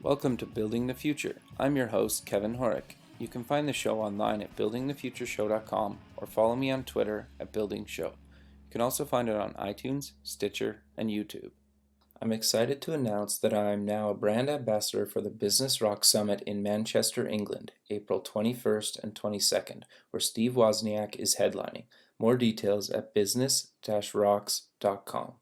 Welcome to Building the Future. I'm your host, Kevin Horick. You can find the show online at buildingthefutureshow.com or follow me on Twitter at BuildingShow. You can also find it on iTunes, Stitcher, and YouTube. I'm excited to announce that I am now a brand ambassador for the Business Rock Summit in Manchester, England, April 21st and 22nd, where Steve Wozniak is headlining. More details at business-rocks.com.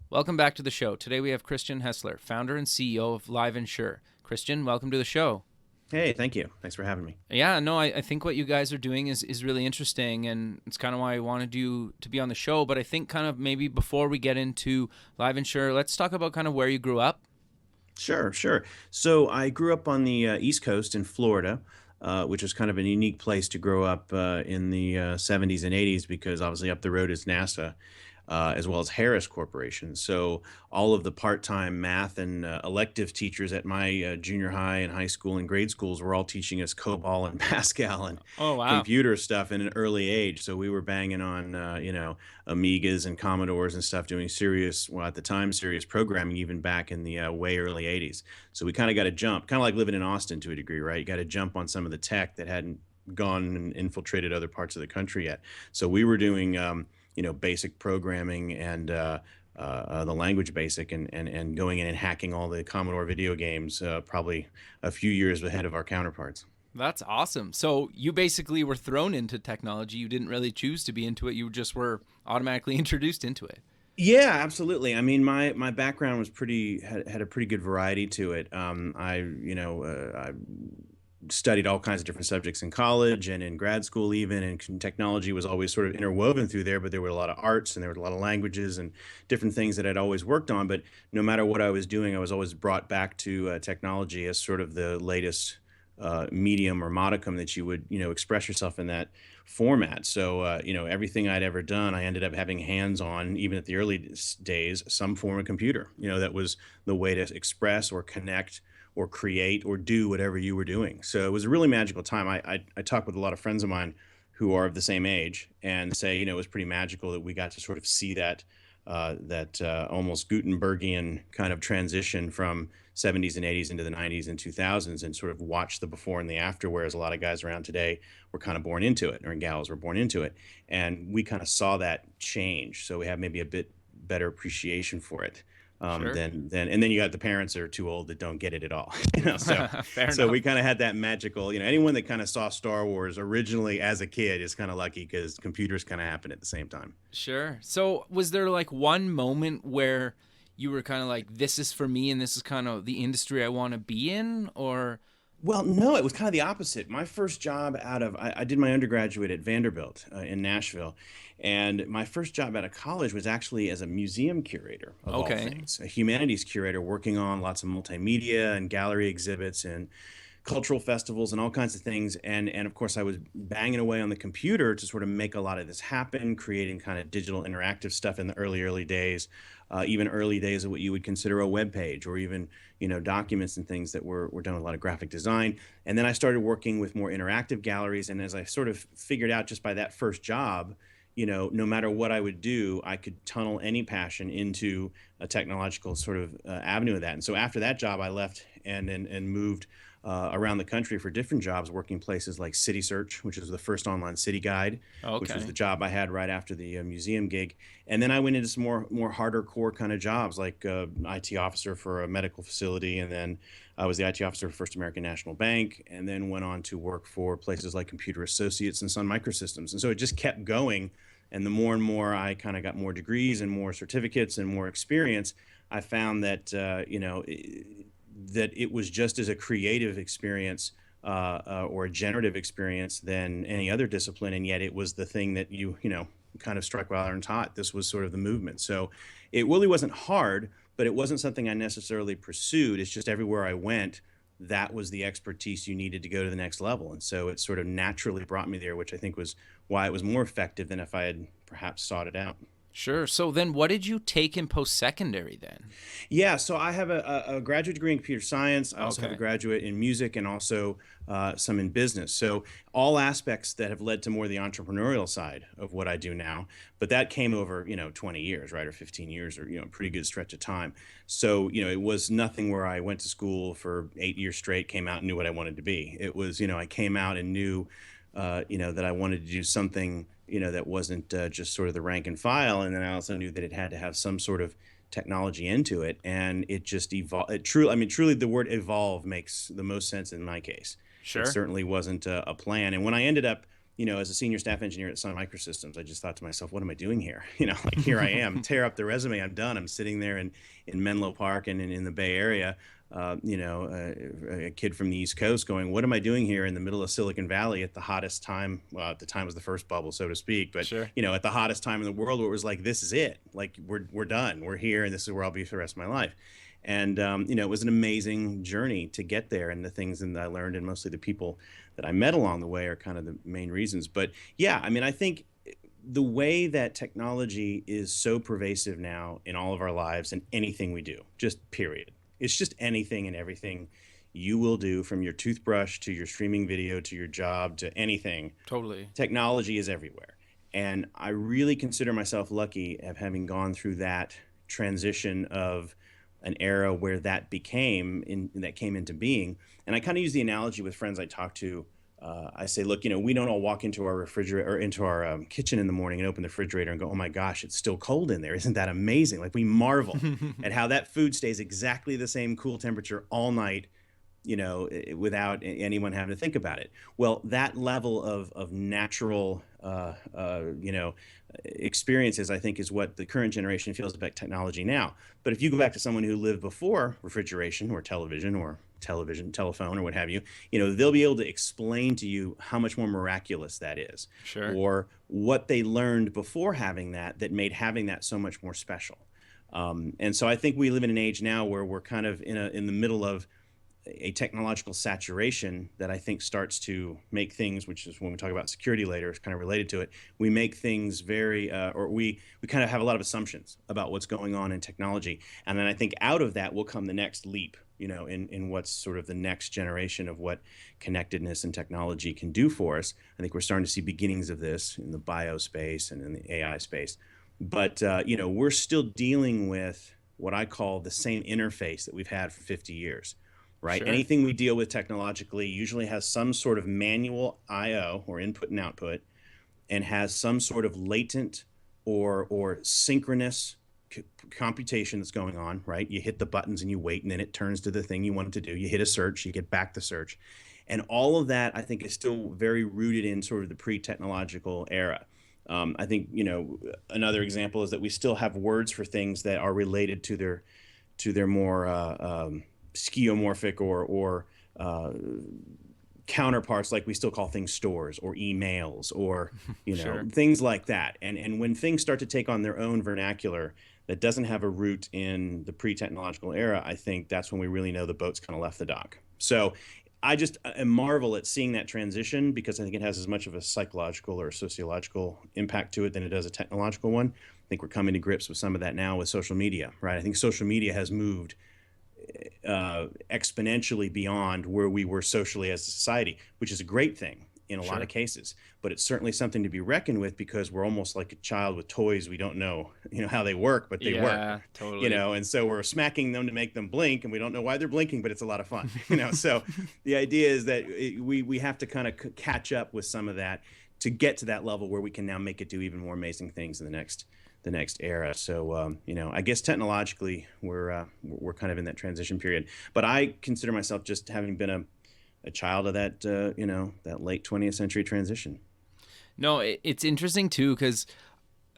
Welcome back to the show. Today we have Christian Hessler, founder and CEO of IDInsure. Christian, welcome to the show. Hey, thank you. Thanks for having me. Yeah, no, I think what you guys are doing is really interesting, and it's kind of why I wanted you to be on the show. But I think kind of maybe before we get into IDInsure, let's talk about kind of where you grew up. Sure. So I grew up on the East Coast in Florida, which is kind of a unique place to grow up in the 70s and 80s because obviously up the road is NASA. As well as Harris Corporation. So all of the part-time math and elective teachers at my junior high and high school and grade schools were all teaching us COBOL and Pascal and computer stuff in an early age. So we were banging on, Amigas and Commodores and stuff, doing serious programming even back in the way early 80s. So we kind of got to jump, kind of like living in Austin to a degree, right? You got to jump on some of the tech that hadn't gone and infiltrated other parts of the country yet. So we were doing basic programming and the language basic and going in and hacking all the Commodore video games probably a few years ahead of our counterparts. That's awesome. So you basically were thrown into technology. You didn't really choose to be into it. You just were automatically introduced into it. Yeah, absolutely. I mean, my background was had a pretty good variety to it. I studied all kinds of different subjects in college and in grad school even, and technology was always sort of interwoven through there, but there were a lot of arts and there were a lot of languages and different things that I'd always worked on. But no matter what I was doing, I was always brought back to technology as sort of the latest medium or modicum that you would, express yourself in that format. So, everything I'd ever done, I ended up having hands on, even at the early days, some form of computer. That was the way to express or connect or create or do whatever you were doing. So it was a really magical time. I talk with a lot of friends of mine who are of the same age and say, it was pretty magical that we got to sort of see that almost Gutenbergian kind of transition from 70s and 80s into the 90s and 2000s and sort of watch the before and the after, whereas a lot of guys around today were kind of born into it, or gals were born into it. And we kind of saw that change. So we have maybe a bit better appreciation for it. Sure. And then you got the parents that are too old that don't get it at all. So we kind of had that magical, anyone that kind of saw Star Wars originally as a kid is kind of lucky because computers kind of happened at the same time. Sure. So was there like one moment where you were kind of like, this is for me and this is kind of the industry I want to be in, or? Well, no, it was kind of the opposite. My first job I did my undergraduate at Vanderbilt in Nashville. And my first job out of college was actually as a museum curator of all things, a humanities curator working on lots of multimedia and gallery exhibits and cultural festivals and all kinds of things. And of course, I was banging away on the computer to sort of make a lot of this happen, creating kind of digital interactive stuff in the early days, even early days of what you would consider a web page, or even, documents and things that were done with a lot of graphic design. And then I started working with more interactive galleries. And as I sort of figured out just by that first job, no matter what I would do, I could tunnel any passion into a technological sort of avenue of that. And so after that job, I left and moved around the country for different jobs, working places like Citysearch, which is the first online city guide, which was the job I had right after the museum gig. And then I went into some more harder core kind of jobs, like IT officer for a medical facility. And then I was the IT officer for First American National Bank, and then went on to work for places like Computer Associates and Sun Microsystems. And so it just kept going. And the more and more I kind of got more degrees and more certificates and more experience, I found that, that it was just as a creative experience or a generative experience than any other discipline. And yet it was the thing that you kind of struck while iron's hot. This was sort of the movement. So it really wasn't hard, but it wasn't something I necessarily pursued. It's just everywhere I went, that was the expertise you needed to go to the next level. And so it sort of naturally brought me there, which I think was why it was more effective than if I had perhaps sought it out. Sure. So then what did you take in post-secondary then? Yeah, so I have a graduate degree in computer science. I also have a Okay. graduate in music and also some in business. So all aspects that have led to more the entrepreneurial side of what I do now. But that came over, 20 years, right, or 15 years, or a pretty good stretch of time. So it was nothing where I went to school for 8 years straight, came out and knew what I wanted to be. It was, I came out and knew, that I wanted to do something, that wasn't just sort of the rank and file. And then I also knew that it had to have some sort of technology into it, and it just evolved. Truly, the word evolve makes the most sense in my case. It Sure. certainly wasn't a plan. And when I ended up, as a senior staff engineer at Sun Microsystems, I just thought to myself, what am I doing here? Like, here I am, tear up the resume, I'm done. I'm sitting there in Menlo Park and in the Bay Area, a kid from the East Coast going, what am I doing here in the middle of Silicon Valley at the hottest time? Well, at the time was the first bubble, so to speak, but Sure. at the hottest time in the world, where it was like, this is it. Like, we're done. We're here, and this is where I'll be for the rest of my life. And it was an amazing journey to get there, and the things that I learned, and mostly the people that I met along the way, are kind of the main reasons. But yeah, I think the way that technology is so pervasive now in all of our lives and anything we do, just period. It's just anything and everything you will do, from your toothbrush to your streaming video to your job to anything. Totally. Technology is everywhere. And I really consider myself lucky of having gone through that transition of an era where that came into being. And I kind of use the analogy with friends I talk to. I say, look, we don't all walk into our refrigerator or into our kitchen in the morning and open the refrigerator and go, oh my gosh, it's still cold in there. Isn't that amazing? Like, we marvel at how that food stays exactly the same cool temperature all night, without anyone having to think about it. Well, that level of natural, experiences, I think, is what the current generation feels about technology now. But if you go back to someone who lived before refrigeration or telephone, or what have you, they'll be able to explain to you how much more miraculous that is. Sure. Or what they learned before having that made having that so much more special. And so I think we live in an age now where we're kind of in the middle of a technological saturation that I think starts to make things, which is when we talk about security later, is kind of related to it. We make things very, or we kind of have a lot of assumptions about what's going on in technology. And then I think out of that will come the next leap, in what's sort of the next generation of what connectedness and technology can do for us. I think we're starting to see beginnings of this in the bio space and in the AI space. But, we're still dealing with what I call the same interface that we've had for 50 years. Right. Sure. Anything we deal with technologically usually has some sort of manual I/O, or input and output, and has some sort of latent or synchronous computation that's going on. Right. You hit the buttons and you wait, and then it turns to the thing you want it to do. You hit a search, you get back the search. And all of that, I think, is still very rooted in sort of the pre-technological era. I think, another example is that we still have words for things that are related to their more skeuomorphic or counterparts, like we still call things stores or emails or Sure. things like that. And when things start to take on their own vernacular that doesn't have a root in the pre-technological era, I think that's when we really know the boat's kind of left the dock. So I marvel at seeing that transition, because I think it has as much of a psychological or sociological impact to it than it does a technological one. I think we're coming to grips with some of that now with social media, right? I think social media has moved exponentially beyond where we were socially as a society, which is a great thing in a lot of cases. But it's certainly something to be reckoned with, because we're almost like a child with toys. We don't know, how they work, but they work. Totally. And so we're smacking them to make them blink, and we don't know why they're blinking, but it's a lot of fun. So the idea is that we have to kind of catch up with some of that to get to that level where we can now make it do even more amazing things in the next era. So, I guess technologically we're kind of in that transition period. But I consider myself just having been a child of that, that late 20th century transition. No, it's interesting too, because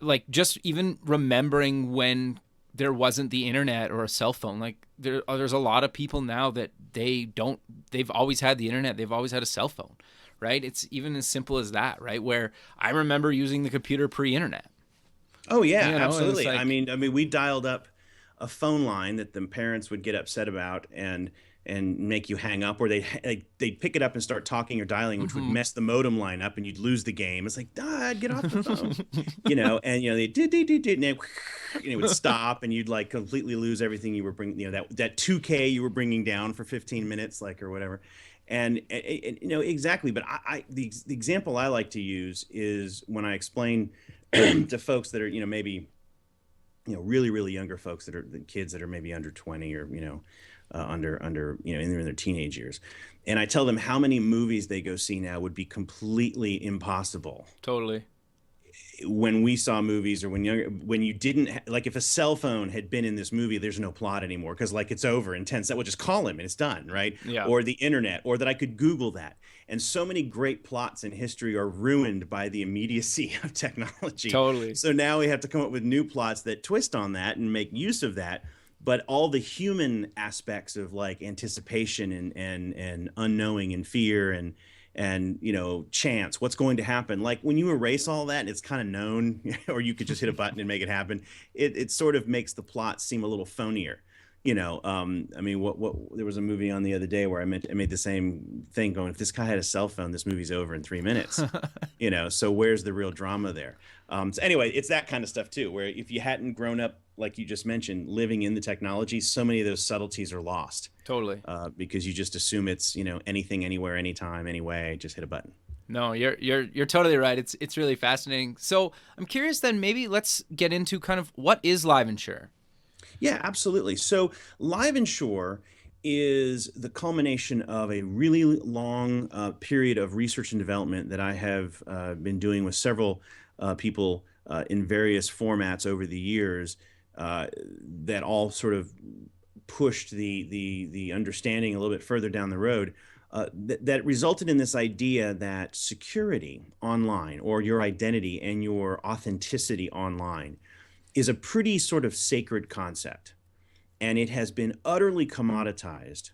like just even remembering when there wasn't the internet or a cell phone, like there's a lot of people now that they've always had the internet, they've always had a cell phone, right? It's even as simple as that, right? Where I remember using the computer pre-internet. Oh yeah, absolutely. Like, I mean, we dialed up a phone line that the parents would get upset about, and and make you hang up, or they'd pick it up and start talking or dialing, which would mess the modem line up and you'd lose the game. It's like, Dad, get off the phone, and they did, and it would stop, and you'd like completely lose everything you were bringing, that 2K you were bringing down for 15 minutes, like, or whatever. And exactly. But the example I like to use is when I explain to folks that are, maybe, really, really younger folks, that are the kids that are maybe under 20, or, under in their teenage years. And I tell them how many movies they go see now would be completely impossible. Totally. When we saw movies, or when you didn't, like, if a cell phone had been in this movie, there's no plot anymore, because like it's over in 10 seconds. We'll just call him and it's done, right? Yeah. Or the internet, or that I could Google that. And so many great plots in history are ruined by the immediacy of technology. Totally. So now we have to come up with new plots that twist on that and make use of that. But all the human aspects of, like, anticipation and unknowing and fear and chance, what's going to happen, like when you erase all that, it's kind of known, or you could just hit a button and make it happen. It sort of makes the plot seem a little phonier. I mean, what there was a movie on the other day where I made the same thing, going, if this guy had a cell phone, this movie's over in 3 minutes. So where's the real drama there? So anyway, it's that kind of stuff too, where if you hadn't grown up, like you just mentioned, living in the technology, so many of those subtleties are lost. Totally. Because you just assume it's, anything, anywhere, anytime, anyway, just hit a button. No, you're totally right. It's really fascinating. So I'm curious then, maybe let's get into kind of what is LiveInsure? Yeah, absolutely. So LiveInsure is the culmination of a really long period of research and development that I have been doing with several people in various formats over the years, that all sort of pushed the understanding a little bit further down the road. That resulted in this idea that security online, or your identity and your authenticity online, is a pretty sort of sacred concept, and it has been utterly commoditized,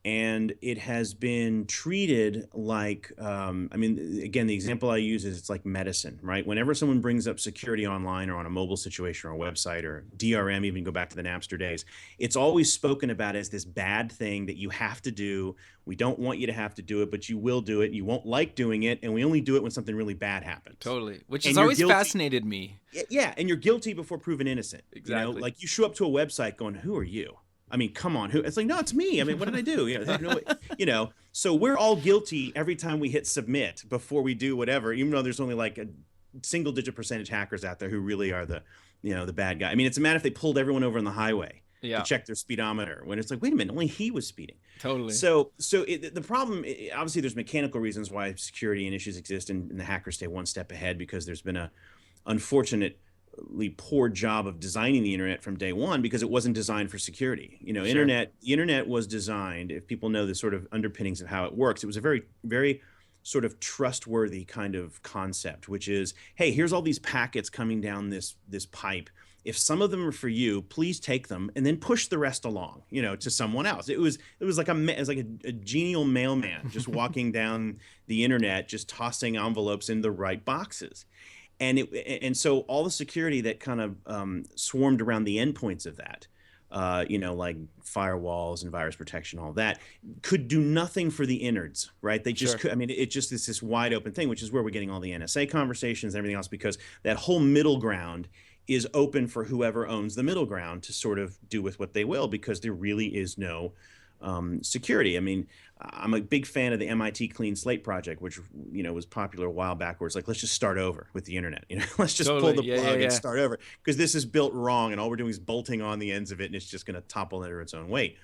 and it has been treated like, again, the example I use is, it's like medicine, right? Whenever someone brings up security online, or on a mobile situation, or a website, or DRM, even go back to the Napster days, it's always spoken about as this bad thing that you have to do. We don't want you to have to do it, but you will do it. You won't like doing it, and we only do it when something really bad happens. Totally, which has always fascinated me. Yeah, and you're guilty before proven innocent. Exactly. Like, you show up to a website going, "Who are you?" I mean, come on. It's like, no, it's me. I mean, what did I do? So we're all guilty every time we hit submit before we do whatever, even though there's only like a single-digit percentage hackers out there who really are the bad guy. I mean, it's a matter if they pulled everyone over on the highway to check their speedometer, when it's like, wait a minute, only he was speeding. Totally. So the problem, obviously, there's mechanical reasons why security and issues exist, and the hackers stay one step ahead, because there's been a unfortunately poor job of designing the internet from day one, because it wasn't designed for security. Sure. The internet was designed, if people know the sort of underpinnings of how it works, it was a very, very sort of trustworthy kind of concept, which is, hey, here's all these packets coming down this pipe. If some of them are for you, please take them and then push the rest along, to someone else. It was like a genial mailman just walking down the internet, just tossing envelopes in the right boxes. And so all the security that kind of swarmed around the endpoints of that, like firewalls and virus protection, all that, could do nothing for the innards, right? They just could. I mean, it just is this wide open thing, which is where we're getting all the NSA conversations and everything else, because that whole middle ground is open for whoever owns the middle ground to sort of do with what they will, because there really is no security. I mean, I'm a big fan of the MIT Clean Slate project, which was popular a while back, where it's like, let's just start over with the internet. Let's just pull the plug and start over, because this is built wrong, and all we're doing is bolting on the ends of it, and it's just going to topple under its own weight.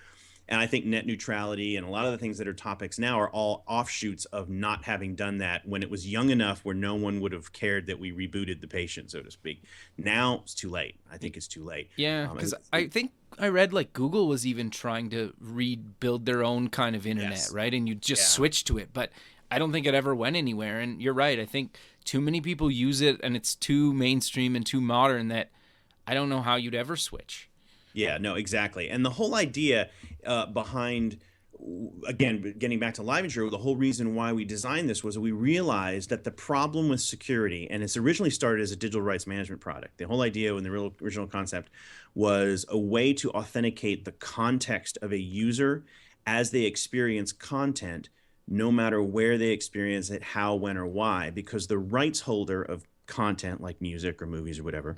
And I think net neutrality and a lot of the things that are topics now are all offshoots of not having done that when it was young enough where no one would have cared that we rebooted the patient, so to speak. Now it's too late. I think it's too late. Yeah, because I think I read like Google was even trying to rebuild their own kind of internet, right? And you just switch to it. But I don't think it ever went anywhere. And you're right. I think too many people use it, and it's too mainstream and too modern that I don't know how you'd ever switch. Yeah, no, exactly. And the whole idea behind, again, getting back to LiveInsure, the whole reason why we designed this was we realized that the problem with security, and it's originally started as a digital rights management product. The whole idea and the real original concept was a way to authenticate the context of a user as they experience content, no matter where they experience it, how, when, or why, because the rights holder of content like music or movies or whatever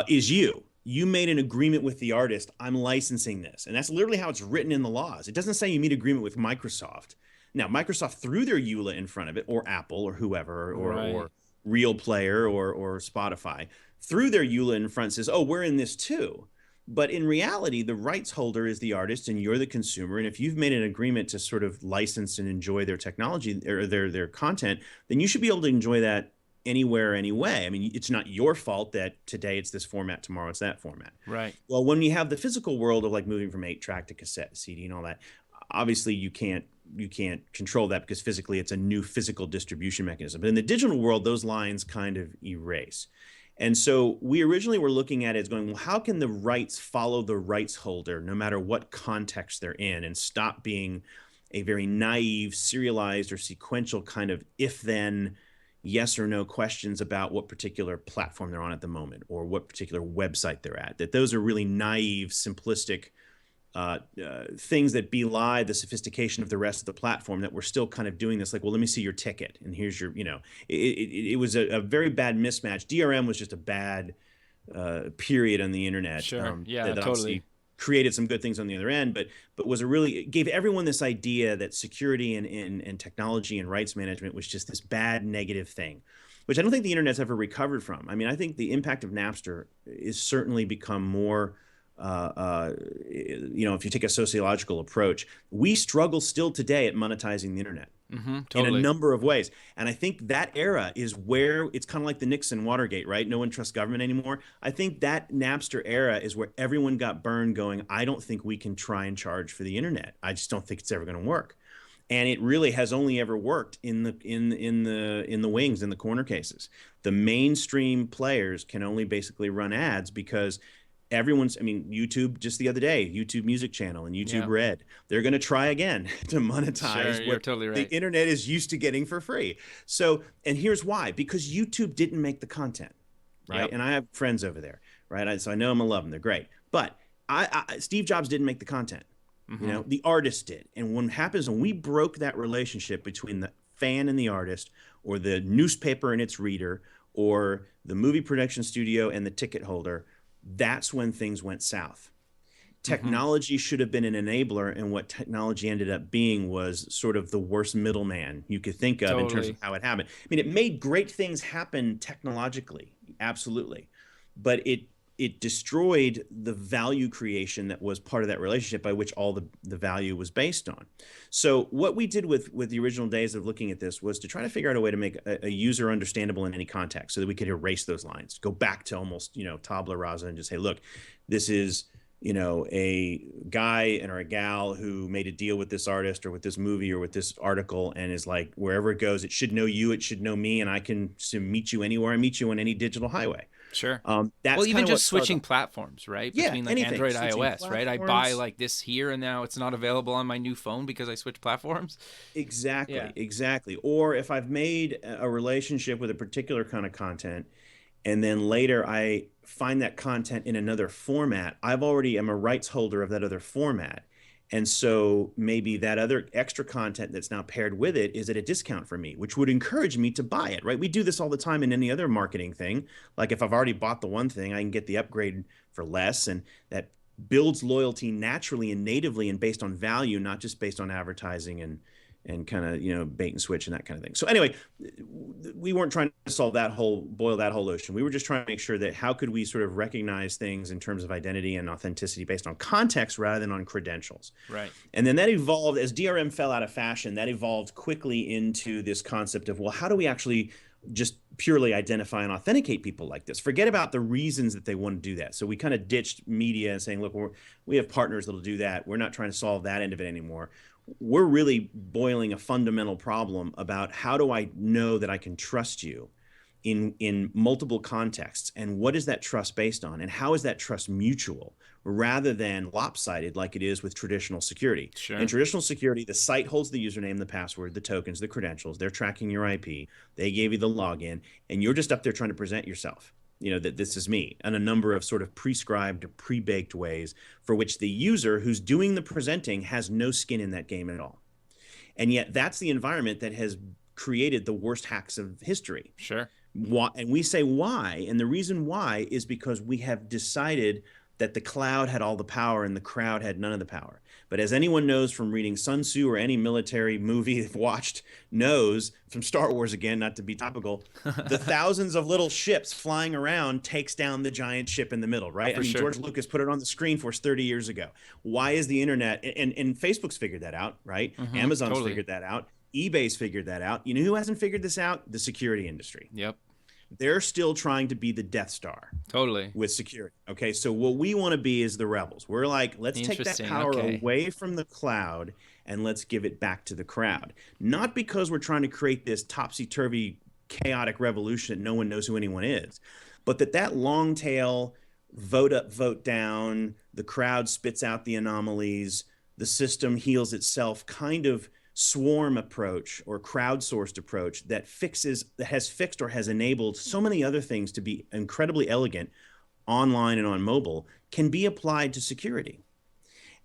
is you. You made an agreement with the artist. I'm licensing this. And that's literally how it's written in the laws. It doesn't say you made an agreement with Microsoft. Now, Microsoft threw their EULA in front of it, or Apple, or whoever, or Real Player, or Spotify, threw their EULA in front and says, oh, we're in this too. But in reality, the rights holder is the artist and you're the consumer. And if you've made an agreement to sort of license and enjoy their technology or their content, then you should be able to enjoy that anywhere, anyway. I mean, it's not your fault that today it's this format, tomorrow it's that format. Right. Well, when you have the physical world of like moving from 8-track to cassette, CD, and all that, obviously you can't control that because physically it's a new physical distribution mechanism. But in the digital world, those lines kind of erase. And so we originally were looking at it as going, well, how can the rights follow the rights holder no matter what context they're in, and stop being a very naive, serialized, or sequential kind of if-then, yes or no questions about what particular platform they're on at the moment or what particular website they're at. That those are really naive, simplistic things that belie the sophistication of the rest of the platform, that we're still kind of doing this like, well, let me see your ticket. And here's your, it was a very bad mismatch. DRM was just a bad period on the internet. Sure. Yeah, that totally. Obviously created some good things on the other end, but was it gave everyone this idea that security and technology and rights management was just this bad negative thing, which I don't think the internet's ever recovered from. I mean, I think the impact of Napster is certainly become more if you take a sociological approach, we struggle still today at monetizing the internet in a number of ways. And I think that era is where it's kind of like the Nixon Watergate, right? No one trusts government anymore. I think that Napster era is where everyone got burned going, I don't think we can try and charge for the internet. I just don't think it's ever going to work. And it really has only ever worked in the wings, in the corner cases. The mainstream players can only basically run ads because YouTube just the other day, YouTube Music Channel and YouTube Red, they're going to try again to monetize what totally right. The internet is used to getting for free. So, and here's why, because YouTube didn't make the content, right? Yep. And I have friends over there, right? So I know them and love them. They're great. But Steve Jobs didn't make the content. The artist did. And what happens when we broke that relationship between the fan and the artist, or the newspaper and its reader, or the movie production studio and the ticket holder, that's when things went south. Technology should have been an enabler, and what technology ended up being was sort of the worst middleman you could think of in terms of how it happened. I mean, it made great things happen technologically, absolutely, but it destroyed the value creation that was part of that relationship, by which all the value was based on. So what we did with the original days of looking at this was to try to figure out a way to make a user understandable in any context, so that we could erase those lines, go back to almost, tabula rasa, and just say, look, this is, a guy or a gal who made a deal with this artist or with this movie or with this article, and is like, wherever it goes, it should know you, it should know me, and I can meet you anywhere I meet you on any digital highway. Sure. That's well, even just switching platforms, right? Yeah, between like anything. Android, Switching iOS, right? I buy like this here, and now it's not available on my new phone because I switched platforms. Exactly. Or if I've made a relationship with a particular kind of content, and then later I find that content in another format, I already am a rights holder of that other format. And so maybe that other extra content that's now paired with it is at a discount for me, which would encourage me to buy it, right? We do this all the time in any other marketing thing. Like if I've already bought the one thing, I can get the upgrade for less, and that builds loyalty naturally and natively and based on value, not just based on advertising and kind of, bait and switch and that kind of thing. So anyway, we weren't trying to boil that whole ocean. We were just trying to make sure that how could we sort of recognize things in terms of identity and authenticity based on context rather than on credentials. Right. And then that evolved, as DRM fell out of fashion, that evolved quickly into this concept of, well, how do we actually just purely identify and authenticate people like this? Forget about the reasons that they want to do that. So we kind of ditched media and saying, look, we have partners that'll do that. We're not trying to solve that end of it anymore. We're really boiling a fundamental problem about how do I know that I can trust you in multiple contexts, and what is that trust based on, and how is that trust mutual rather than lopsided like it is with traditional security. Sure. In traditional security, the site holds the username, the password, the tokens, the credentials. They're tracking your IP. They gave you the login, and you're just up there trying to present yourself. that this is me, and a number of sort of prescribed, pre-baked ways for which the user who's doing the presenting has no skin in that game at all. And yet that's the environment that has created the worst hacks of history. Sure. Why, and we say why, and the reason why is because we have decided that the cloud had all the power and the crowd had none of the power. But as anyone knows from reading Sun Tzu or any military movie they've watched, knows from Star Wars, again, not to be topical, the thousands of little ships flying around takes down the giant ship in the middle, right? Sure. George Lucas put it on the screen for us 30 years ago. Why is the internet, and Facebook's figured that out, right? Amazon's figured that out. eBay's figured that out. You know who hasn't figured this out? The security industry. Yep. They're still trying to be the Death Star. Totally. With security. Okay, so what we want to be is the rebels. We're like, let's take that power away from the cloud and let's give it back to the crowd. Not because we're trying to create this topsy-turvy, chaotic revolution that no one knows who anyone is, but that long tail, vote up, vote down, the crowd spits out the anomalies, the system heals itself kind of swarm approach or crowdsourced approach that has fixed or has enabled so many other things to be incredibly elegant online and on mobile can be applied to security.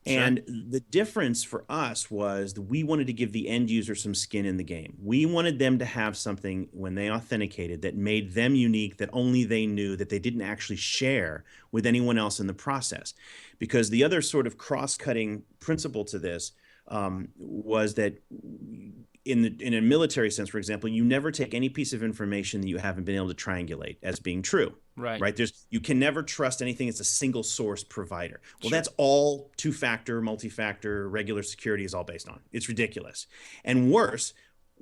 Sure. And the difference for us was that we wanted to give the end user some skin in the game. We wanted them to have something when they authenticated that made them unique, that only they knew, that they didn't actually share with anyone else in the process. Because the other sort of cross-cutting principle to this was that in a military sense, for example, you never take any piece of information that you haven't been able to triangulate as being true. Right. You can never trust anything that's a single source provider. Well, that's all two-factor, multi-factor, regular security is all based on. It's ridiculous. And worse,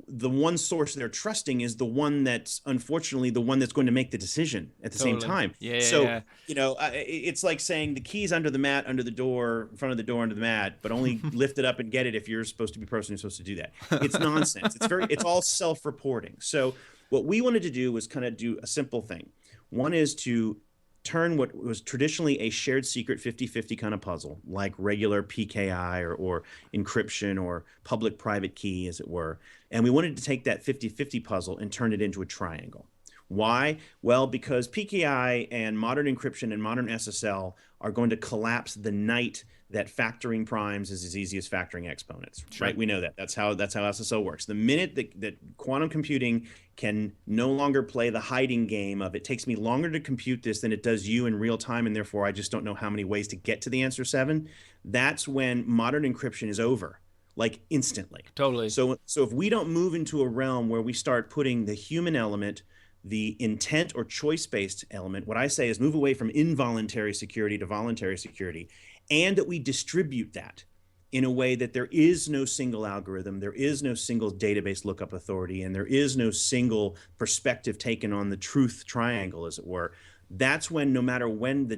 the one source they're trusting is the one that's unfortunately the one that's going to make the decision at the same time. It's like saying the key's under the mat, under the door, in front of the door, under the mat, but only lift it up and get it if you're supposed to be the person who's supposed to do that. It's nonsense. It's all self-reporting. So what we wanted to do was kind of do a simple thing. One is to turn what was traditionally a shared secret 50-50 kind of puzzle, like regular PKI or encryption or public-private key, as it were. And we wanted to take that 50-50 puzzle and turn it into a triangle. Why? Well, because PKI and modern encryption and modern SSL are going to collapse the night that factoring primes is as easy as factoring exponents, right? We know that. That's how SSL works. The minute that quantum computing can no longer play the hiding game of it takes me longer to compute this than it does you in real time, and therefore I just don't know how many ways to get to the answer 7, that's when modern encryption is over, like instantly. Totally. So if we don't move into a realm where we start putting the human element, the intent or choice-based element, what I say is move away from involuntary security to voluntary security, and that we distribute that in a way that there is no single algorithm, there is no single database lookup authority, and there is no single perspective taken on the truth triangle, as it were. That's when, no matter when the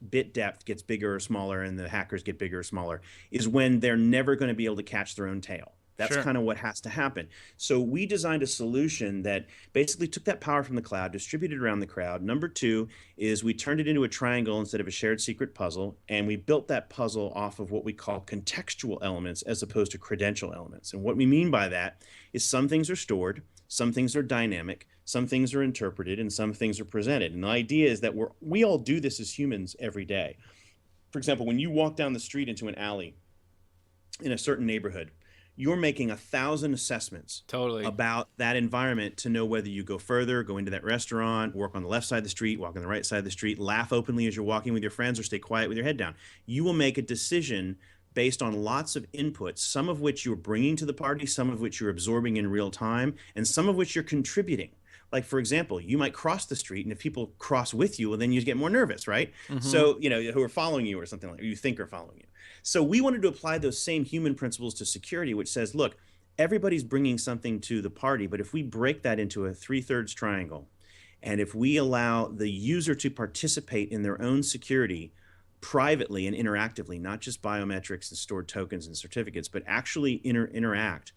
bit depth gets bigger or smaller and the hackers get bigger or smaller, is when they're never going to be able to catch their own tail. That's kind of what has to happen. So we designed a solution that basically took that power from the cloud, distributed around the crowd. Number 2 is we turned it into a triangle instead of a shared secret puzzle, and we built that puzzle off of what we call contextual elements as opposed to credential elements. And what we mean by that is some things are stored, some things are dynamic, some things are interpreted, and some things are presented. And the idea is that we all do this as humans every day. For example, when you walk down the street into an alley in a certain neighborhood, you're making 1,000 assessments about that environment to know whether you go further, go into that restaurant, walk on the left side of the street, walk on the right side of the street, laugh openly as you're walking with your friends, or stay quiet with your head down. You will make a decision based on lots of inputs, some of which you're bringing to the party, some of which you're absorbing in real time, and some of which you're contributing. Like, for example, you might cross the street, and if people cross with you, well, then you get more nervous, right? So, who are following you or something like that, you think are following you. So we wanted to apply those same human principles to security, which says, look, everybody's bringing something to the party, but if we break that into a 3/3 triangle, and if we allow the user to participate in their own security privately and interactively, not just biometrics and stored tokens and certificates, but actually interact,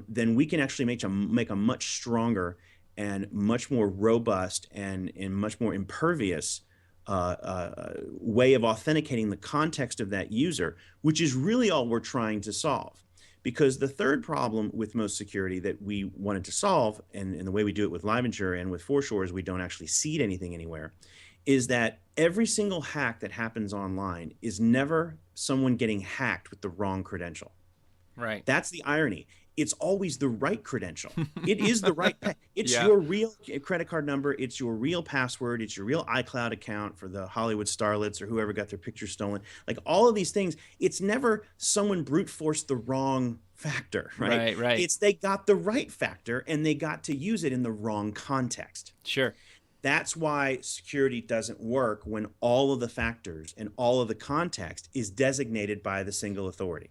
then we can actually make a much stronger and much more robust and much more impervious way of authenticating the context of that user, which is really all we're trying to solve. Because the third problem with most security that we wanted to solve, and the way we do it with LiveInsure and with Foreshore is we don't actually seed anything anywhere, is that every single hack that happens online is never someone getting hacked with the wrong credential. Right. That's the irony. It's always the right credential. It is the right. It's Yeah. your real credit card number. It's your real password. It's your real iCloud account for the Hollywood starlets or whoever got their picture stolen. Like all of these things, it's never someone brute forced the wrong factor, right? Right. It's they got the right factor and they got to use it in the wrong context. Sure. That's why security doesn't work when all of the factors and all of the context is designated by the single authority.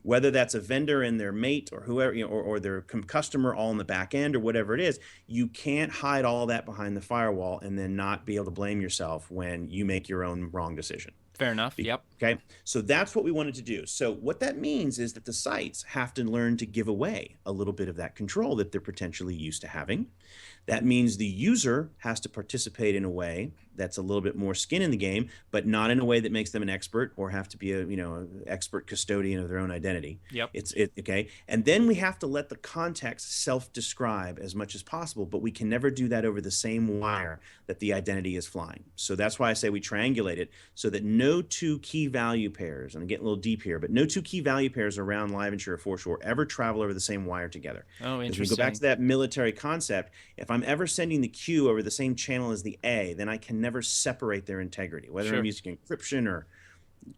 Whether that's a vendor and their mate or whoever, or their customer all in the back end or whatever it is, you can't hide all that behind the firewall and then not be able to blame yourself when you make your own wrong decision. Fair enough. Yep. Okay. So that's what we wanted to do. So what that means is that the sites have to learn to give away a little bit of that control that they're potentially used to having. That means the user has to participate in a way that's a little bit more skin in the game, but not in a way that makes them an expert or have to be an expert custodian of their own identity. Yep. Okay. And then we have to let the context self-describe as much as possible, but we can never do that over the same wire that the identity is flying. So that's why I say we triangulate it so that no two key value pairs, and I'm getting a little deep here, but no two key value pairs around LiveInsure or Foreshore ever travel over the same wire together. Oh, interesting. As we go back to that military concept, if I'm ever sending the Q over the same channel as the A, then I can never separate their integrity. Whether Sure. I'm using encryption or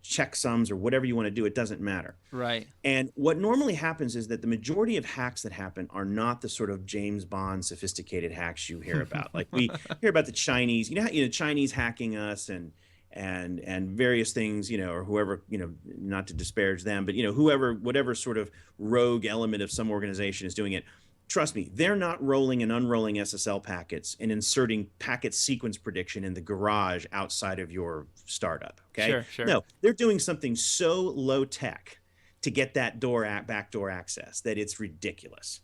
checksums or whatever you want to do, it doesn't matter. Right. And what normally happens is that the majority of hacks that happen are not the sort of James Bond sophisticated hacks you hear about. Like we hear about the Chinese, Chinese hacking us and various things, or whoever, not to disparage them, but whatever sort of rogue element of some organization is doing it. Trust me, they're not rolling and unrolling SSL packets and inserting packet sequence prediction in the garage outside of your startup. Okay. Sure. No, they're doing something so low tech to get that backdoor access that it's ridiculous.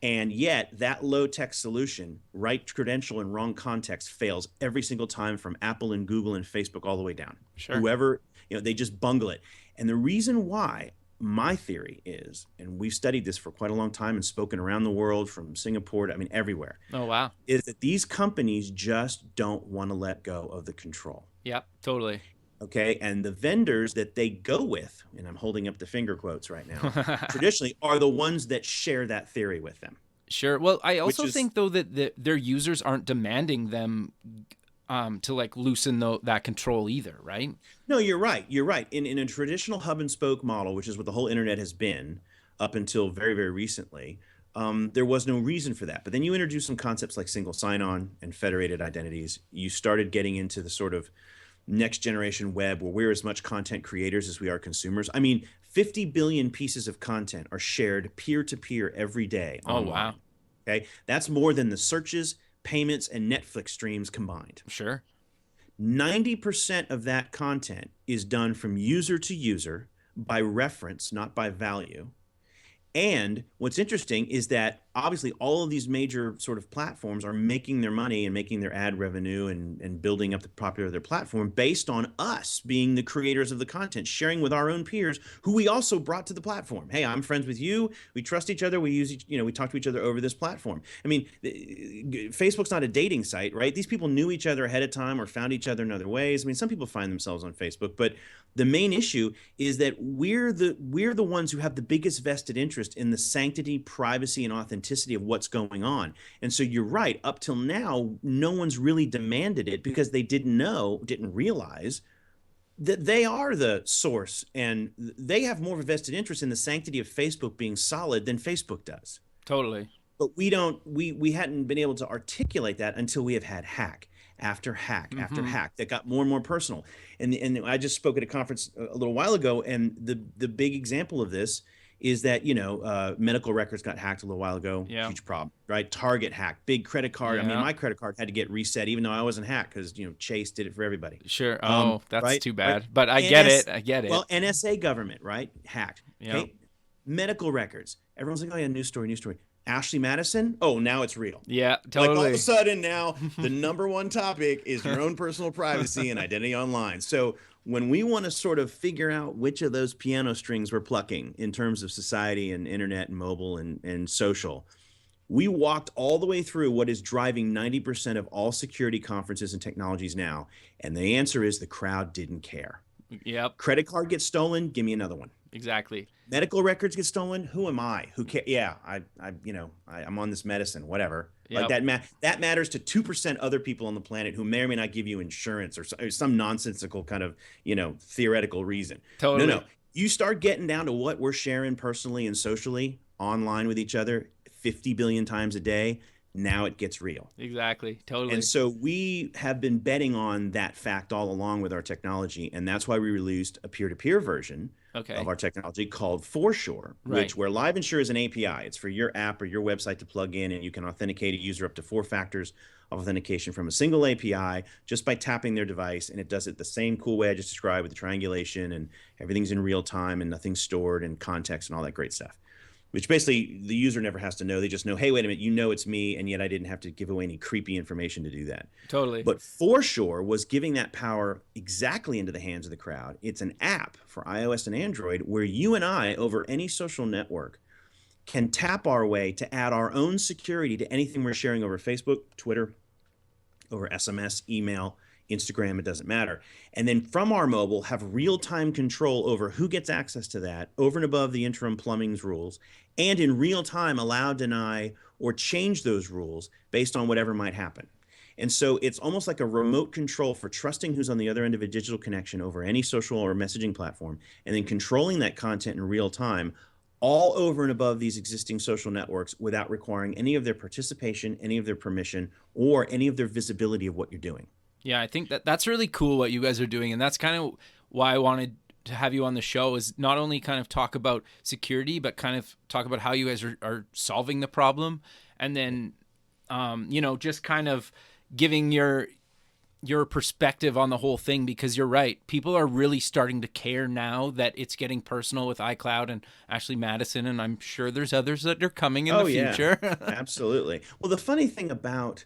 And yet that low tech solution, right credential and wrong context, fails every single time from Apple and Google and Facebook all the way down. Sure. Whoever, they just bungle it. And the reason why, my theory is, and we've studied this for quite a long time and spoken around the world from Singapore to, everywhere. Oh, wow. Is that these companies just don't want to let go of the control. Yep, totally. Okay. And the vendors that they go with, and I'm holding up the finger quotes right now, traditionally are the ones that share that theory with them. Sure. Well, I also think, though, that their users aren't demanding them to like loosen that control either, right? No, you're right. You're right. In a traditional hub and spoke model, which is what the whole internet has been up until very, very recently, there was no reason for that. But then you introduce some concepts like single sign-on and federated identities. You started getting into the sort of next generation web where we're as much content creators as we are consumers. 50 billion pieces of content are shared peer-to-peer every day online. Oh, wow. Okay. That's more than the searches, payments, and Netflix streams combined. Sure. 90% of that content is done from user to user by reference, not by value. And what's interesting is that obviously all of these major sort of platforms are making their money and making their ad revenue and building up the popularity of their platform based on us being the creators of the content, sharing with our own peers who we also brought to the platform. Hey, I'm friends with you. We trust each other. We we talk to each other over this platform. Facebook's not a dating site, right? These people knew each other ahead of time or found each other in other ways. Some people find themselves on Facebook, but the main issue is that we're the ones who have the biggest vested interest in the sanctity, privacy, and authenticity of what's going on. And so you're right. Up till now, no one's really demanded it because they didn't realize that they are the source and they have more of a vested interest in the sanctity of Facebook being solid than Facebook does. Totally. But we hadn't been able to articulate that until we have had hack after hack after hack that got more and more personal. And I just spoke at a conference a little while ago, and the big example of this is that medical records got hacked a little while ago. Yeah. Huge problem, right? Target hacked, big credit card. Yeah. My credit card had to get reset even though I wasn't hacked because Chase did it for everybody. Sure. Oh, that's right? too bad. Right? But I get it. Well, NSA government, right? Hacked. Yeah. Okay? Medical records. Everyone's like, oh yeah, news story. Ashley Madison, oh, now it's real. Yeah, Like all of totally. a sudden now the number one topic is your own personal privacy and identity online. So when we want to sort of figure out which of those piano strings we're plucking in terms of society and internet and mobile and social, we walked all the way through what is driving 90% of all security conferences and technologies now. And the answer is the crowd didn't care. Yep. Credit card gets stolen, give me another one. Exactly. Medical records get stolen, who am I? Who cares? Yeah, I'm on this medicine, whatever. Yep. Like that matters to 2% other people on the planet who may or may not give you insurance or some nonsensical kind of, theoretical reason. Totally. No. You start getting down to what we're sharing personally and socially online with each other 50 billion times a day. Now it gets real. Exactly. Totally. And so we have been betting on that fact all along with our technology. And that's why we released a peer-to-peer version of our technology called ForSure, where LiveInsure is an API. It's for your app or your website to plug in, and you can authenticate a user up to 4 factors of authentication from a single API just by tapping their device. And it does it the same cool way I just described with the triangulation, and everything's in real time and nothing's stored in context and all that great stuff. Which basically the user never has to know. They just know, hey, wait a minute, it's me, and yet I didn't have to give away any creepy information to do that. Totally. But ForSure was giving that power exactly into the hands of the crowd. It's an app for iOS and Android where you and I, over any social network, can tap our way to add our own security to anything we're sharing over Facebook, Twitter, over SMS, email, Instagram, it doesn't matter. And then from our mobile, have real-time control over who gets access to that over and above the interim plumbing's rules, and in real time allow, deny, or change those rules based on whatever might happen. And so it's almost like a remote control for trusting who's on the other end of a digital connection over any social or messaging platform, and then controlling that content in real time all over and above these existing social networks without requiring any of their participation, any of their permission, or any of their visibility of what you're doing. Yeah, I think that's really cool what you guys are doing. And that's kind of why I wanted to have you on the show, is not only kind of talk about security, but kind of talk about how you guys are solving the problem. And then, just kind of giving your perspective on the whole thing, because you're right. People are really starting to care now that it's getting personal with iCloud and Ashley Madison. And I'm sure there's others that are coming in the future. Yeah. Absolutely. Well, the funny thing about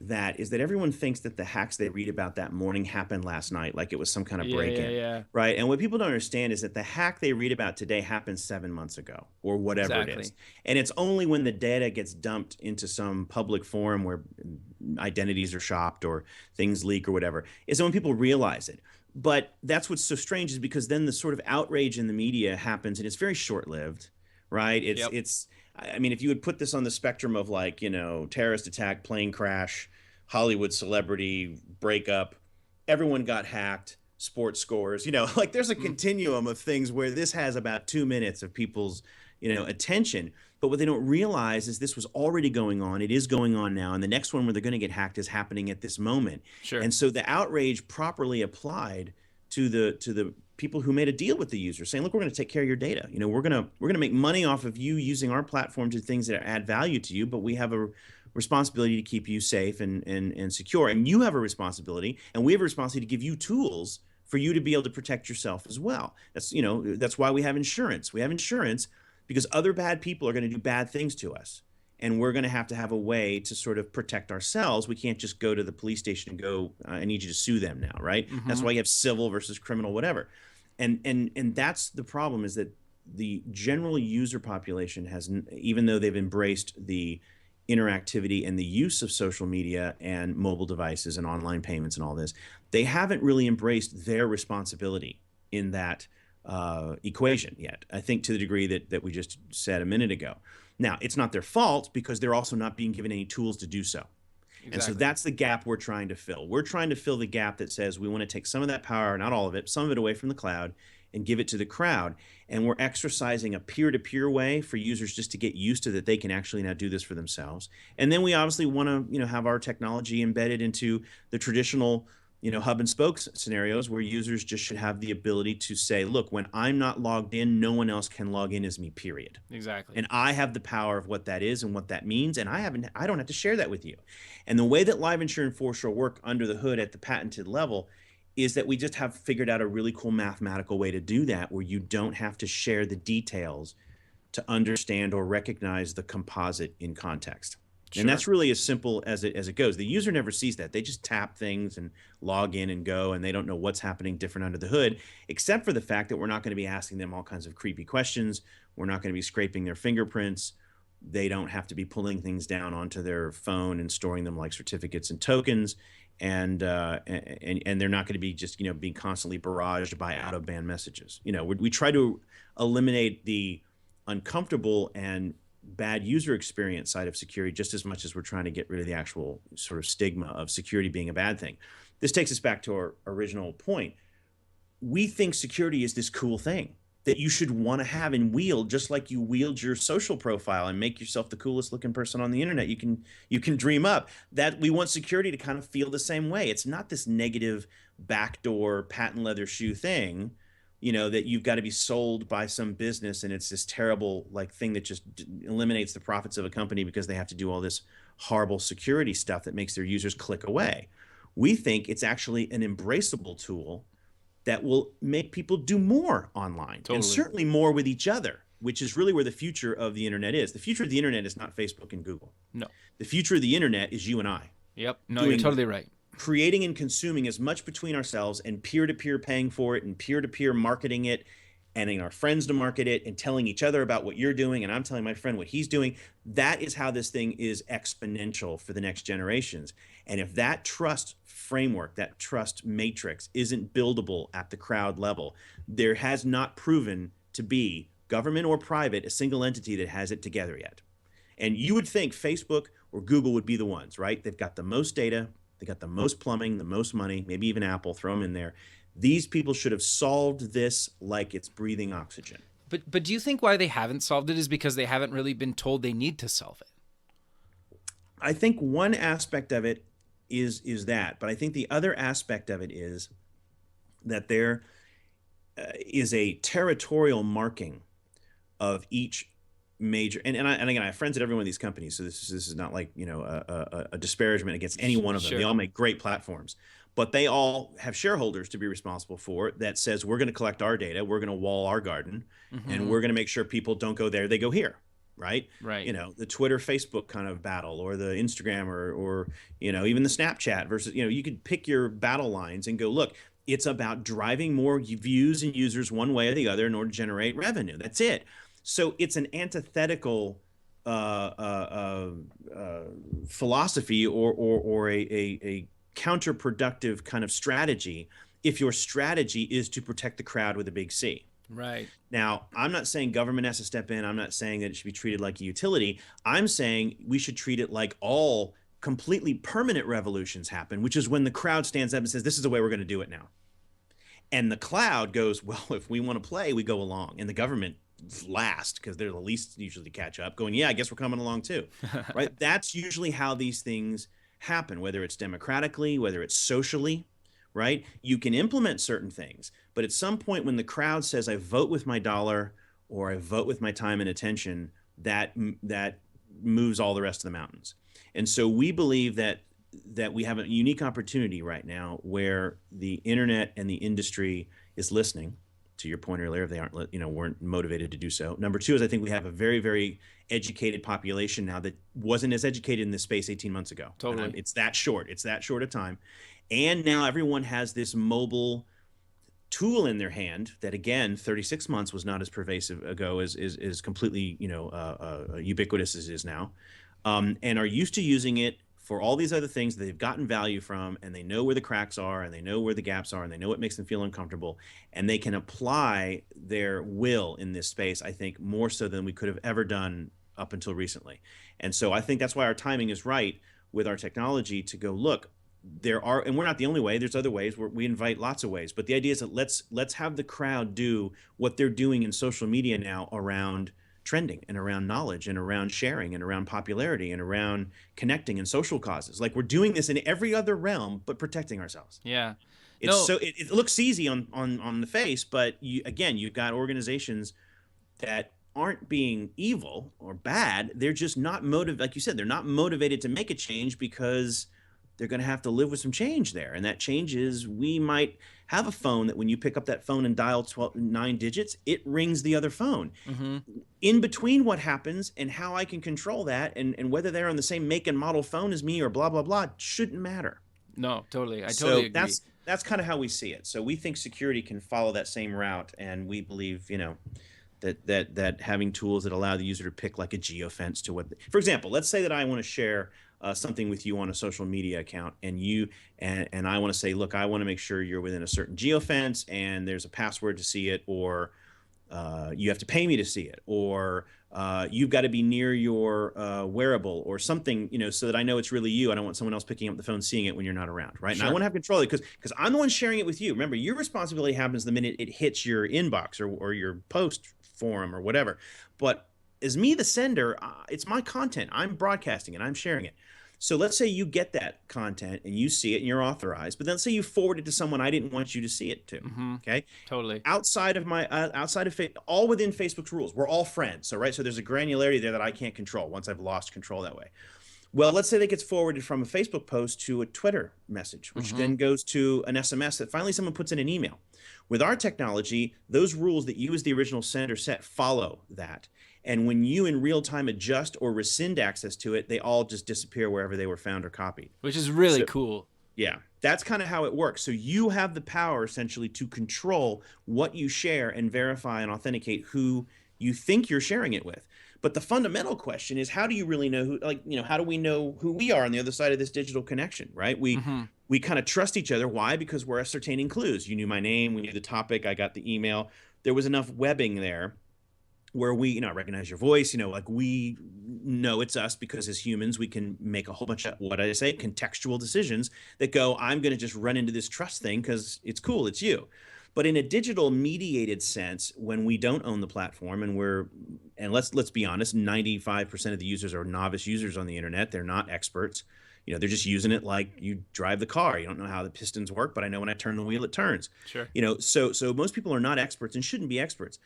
that is that everyone thinks that the hacks they read about that morning happened last night, like it was some kind of break-in, right? And what people don't understand is that the hack they read about today happened 7 months ago or whatever it is. And it's only when the data gets dumped into some public forum where identities are shopped or things leak or whatever, is when people realize it. But that's what's so strange, is because then the sort of outrage in the media happens, and it's very short-lived, right? I mean, if you would put this on the spectrum of terrorist attack, plane crash, Hollywood celebrity breakup, everyone got hacked, sports scores, there's a continuum of things where this has about 2 minutes of people's, attention. But what they don't realize is this was already going on. It is going on now. And the next one where they're going to get hacked is happening at this moment. Sure. And so the outrage properly applied to the people who made a deal with the user, saying, look, we're going to take care of your data. We're going to make money off of you using our platform to things that add value to you, but we have a responsibility to keep you safe and secure. And you have a responsibility, and we have a responsibility to give you tools for you to be able to protect yourself as well. That's why we have insurance. We have insurance because other bad people are going to do bad things to us. And we're going to have a way to sort of protect ourselves. We can't just go to the police station and go, I need you to sue them now, right? Mm-hmm. That's why you have civil versus criminal, whatever. And that's the problem, is that the general user population has, even though they've embraced the interactivity and the use of social media and mobile devices and online payments and all this, they haven't really embraced their responsibility in that equation yet, I think, to the degree that we just said a minute ago. Now, it's not their fault, because they're also not being given any tools to do so. Exactly. And so that's the gap we're trying to fill. We're trying to fill the gap that says we want to take some of that power, not all of it, some of it away from the cloud and give it to the crowd. And we're exercising a peer-to-peer way for users just to get used to that they can actually now do this for themselves. And then we obviously want to have our technology embedded into the traditional hub and spoke scenarios where users just should have the ability to say, look, when I'm not logged in, no one else can log in as me, period. Exactly. And I have the power of what that is and what that means, and I don't have to share that with you. And the way that LiveInsure and ForSure work under the hood at the patented level is that we just have figured out a really cool mathematical way to do that, where you don't have to share the details to understand or recognize the composite in context. Sure. And that's really as simple as it goes. The user never sees that. They just tap things and log in and go, and they don't know what's happening different under the hood, except for the fact that we're not going to be asking them all kinds of creepy questions. We're not going to be scraping their fingerprints. They don't have to be pulling things down onto their phone and storing them like certificates and tokens. And they're not going to be just, being constantly barraged by out-of-band messages. We try to eliminate the uncomfortable and bad user experience side of security just as much as we're trying to get rid of the actual sort of stigma of security being a bad thing. This takes us back to our original point. We think security is this cool thing that you should want to have and wield, just like you wield your social profile and make yourself the coolest looking person on the internet you can dream up. That we want security to kind of feel the same way. It's not this negative backdoor patent leather shoe thing, that you've got to be sold by some business, and it's this terrible thing that just eliminates the profits of a company because they have to do all this horrible security stuff that makes their users click away. We think it's actually an embraceable tool that will make people do more online. Totally. And certainly more with each other, which is really where the future of the internet is. The future of the internet is not Facebook and Google. No. The future of the internet is you and I. Yep. No, you're totally right. Creating and consuming as much between ourselves and peer-to-peer paying for it and peer-to-peer marketing it, and in our friends to market it and telling each other about what you're doing and I'm telling my friend what he's doing. That is how this thing is exponential for the next generations. And if that trust framework, that trust matrix isn't buildable at the crowd level, there has not proven to be, government or private, a single entity that has it together yet. And you would think Facebook or Google would be the ones, right? They've got the most data, they got the most plumbing, the most money, maybe even Apple, throw them in there. These people should have solved this like it's breathing oxygen. But do you think why they haven't solved it is because they haven't really been told they need to solve it? I think one aspect of it is that, but I think the other aspect of it is that there is a territorial marking of each major, and again, I have friends at every one of these companies, so this is not like a disparagement against any one of them. Sure. They all make great platforms, but they all have shareholders to be responsible for that says we're going to collect our data, we're going to wall our garden, and we're going to make sure people don't go there, they go here. Right. The Twitter, Facebook kind of battle, or the Instagram, or even the Snapchat versus, you could pick your battle lines and go, look, it's about driving more views and users one way or the other in order to generate revenue. That's it. So it's an antithetical philosophy or a counterproductive kind of strategy if your strategy is to protect the crowd with a big C. Right. Now, I'm not saying government has to step in. I'm not saying that it should be treated like a utility. I'm saying we should treat it like all completely permanent revolutions happen, which is when the crowd stands up and says, this is the way we're going to do it now. And the cloud goes, well, if we want to play, we go along. And the government last, because they're the least usually to catch up, going, yeah, I guess we're coming along too. Right? That's usually how these things happen, whether it's democratically, whether it's socially. Right? You can implement certain things, but at some point when the crowd says, I vote with my dollar or I vote with my time and attention, that moves all the rest of the mountains. And so we believe that we have a unique opportunity right now where the internet and the industry is listening. To your point earlier, if they weren't motivated to do so. Number two is I think we have a very, very educated population now that wasn't as educated in this space 18 months ago. Totally. It's that short a time. And now everyone has this mobile tool in their hand that, again, 36 months was not as pervasive ago as completely, ubiquitous as it is now, and are used to using it for all these other things that they've gotten value from, and they know where the cracks are, and they know where the gaps are, and they know what makes them feel uncomfortable, and they can apply their will in this space, I think, more so than we could have ever done up until recently. And so I think that's why our timing is right with our technology to go, look, there are, and we're not the only way, there's other ways, we invite lots of ways, but the idea is that let's have the crowd do what they're doing in social media now around trending and around knowledge and around sharing and around popularity and around connecting and social causes. Like, we're doing this in every other realm, but protecting ourselves. Yeah. It looks easy on the face, but you've got organizations that aren't being evil or bad. They're just not motivated. Like you said, they're not motivated to make a change because they're going to have to live with some change there. And that change is we might have a phone that when you pick up that phone and dial 9 digits, it rings the other phone. In between what happens and how I can control that and whether they're on the same make and model phone as me or blah, blah, blah, shouldn't matter. No, totally. I totally agree. That's kind of how we see it. So we think security can follow that same route, and we believe, that having tools that allow the user to pick like a geofence to for example, let's say that I want to share something with you on a social media account, and and I want to say, look, I want to make sure you're within a certain geofence, and there's a password to see it, or you have to pay me to see it, or you've got to be near your wearable or something, so that I know it's really you. I don't want someone else picking up the phone, seeing it when you're not around, right? Sure. And I want to have control of it because I'm the one sharing it with you. Remember, your responsibility happens the minute it hits your inbox or your post forum or whatever. But as me, the sender, it's my content. I'm broadcasting it. I'm sharing it. So let's say you get that content and you see it and you're authorized, but then let's say you forward it to someone I didn't want you to see it to. Okay. Totally. Outside of all within Facebook's rules, we're all friends. So, right. So there's a granularity there that I can't control once I've lost control that way. Well, let's say that gets forwarded from a Facebook post to a Twitter message, which then goes to an SMS that finally someone puts in an email. With our technology, those rules that you as the original sender set follow that. And when you in real time adjust or rescind access to it, they all just disappear wherever they were found or copied. Which is really cool. Yeah, that's kind of how it works. So you have the power essentially to control what you share and verify and authenticate who you think you're sharing it with. But the fundamental question is, how do you really know how do we know who we are on the other side of this digital connection, right? We kind of trust each other. Why? Because we're ascertaining clues. You knew my name, we knew the topic, I got the email. There was enough webbing there where we, recognize your voice, we know it's us because as humans, we can make a whole bunch of, contextual decisions that go, I'm going to just run into this trust thing because it's cool, it's you. But in a digital mediated sense, when we don't own the platform and let's be honest, 95% of the users are novice users on the internet. They're not experts. They're just using it like you drive the car. You don't know how the pistons work, but I know when I turn the wheel, it turns. Sure. So most people are not experts and shouldn't be experts.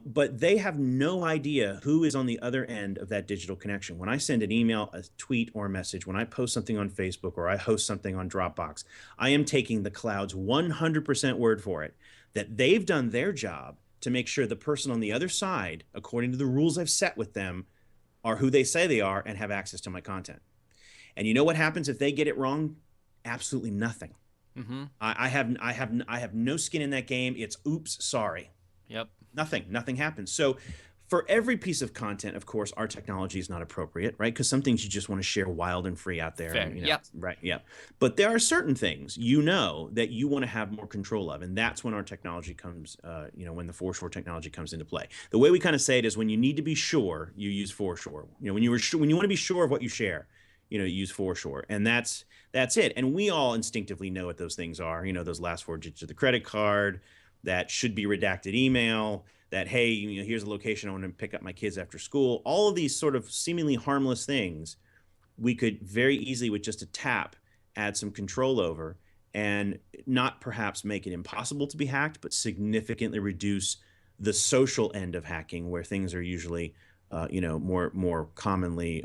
But they have no idea who is on the other end of that digital connection. When I send an email, a tweet, or a message, when I post something on Facebook or I host something on Dropbox, I am taking the cloud's 100% word for it that they've done their job to make sure the person on the other side, according to the rules I've set with them, are who they say they are and have access to my content. And you know what happens if they get it wrong? Absolutely nothing. I have no skin in that game. It's oops, sorry. Yep. Nothing happens. So for every piece of content, of course, our technology is not appropriate, right? Because some things you just want to share wild and free out there. Fair. Yep. Right. Yeah. But there are certain things, that you want to have more control of. And that's when our technology comes, when the foreshore technology comes into play. The way we kind of say it is when you need to be sure, you use foreshore. When you want to be sure of what you share, you use foreshore. And that's it. And we all instinctively know what those things are. Those last 4 digits of the credit card, that should be redacted email, that, hey, here's a location I want to pick up my kids after school. All of these sort of seemingly harmless things, we could very easily, with just a tap, add some control over and not perhaps make it impossible to be hacked, but significantly reduce the social end of hacking where things are usually, more commonly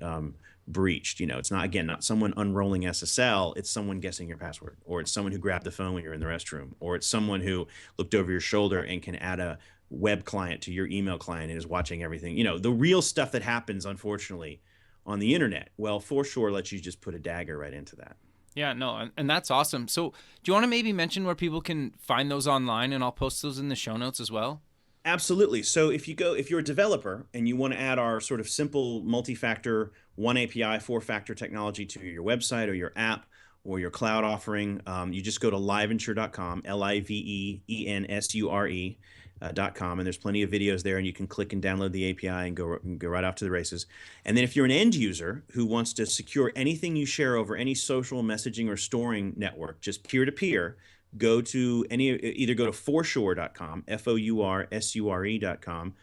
breached. It's not someone unrolling SSL, it's someone guessing your password, or it's someone who grabbed the phone when you're in the restroom, or it's someone who looked over your shoulder and can add a web client to your email client and is watching everything. The real stuff that happens, unfortunately, on the internet. Well, Foreshore lets you just put a dagger right into that. Yeah, no, and that's awesome. So do you want to maybe mention where people can find those online, and I'll post those in the show notes as well? Absolutely. So if you're a developer and you want to add our sort of simple multi-factor, one API, 4-factor technology to your website or your app or your cloud offering, you just go to liveinsure.com, livensure.com, and there's plenty of videos there, and you can click and download the API and go right off to the races. And then if you're an end user who wants to secure anything you share over any social messaging or storing network, just peer-to-peer, either go to forshore.com, FOURSURE.com,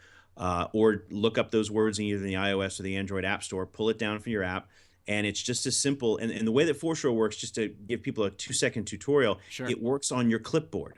or look up those words in either the iOS or the Android App Store, pull it down from your app, and it's just as simple. And the way that Foreshore works, just to give people a 2-second tutorial, Sure. It works on your clipboard.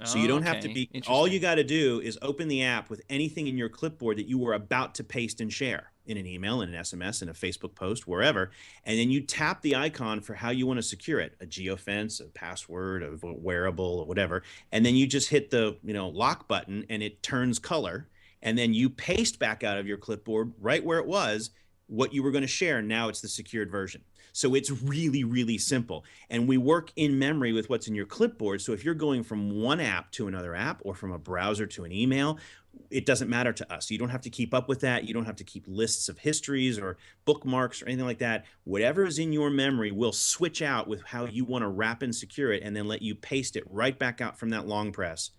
So you don't have to be, all you got to do is open the app with anything in your clipboard that you were about to paste and share. in an email, in an SMS, in a Facebook post, wherever, and then you tap the icon for how you want to secure it, a geofence, a password, a wearable, or whatever, and then you just hit the lock button and it turns color, and then you paste back out of your clipboard right where it was what you were going to share. Now it's the secured version. So it's really, really simple. And we work in memory with what's in your clipboard. So if you're going from one app to another app or from a browser to an email, it doesn't matter to us. You don't have to keep up with that. You don't have to keep lists of histories or bookmarks or anything like that. Whatever is in your memory will switch out with how you want to wrap and secure it, and then let you paste it right back out from that long press.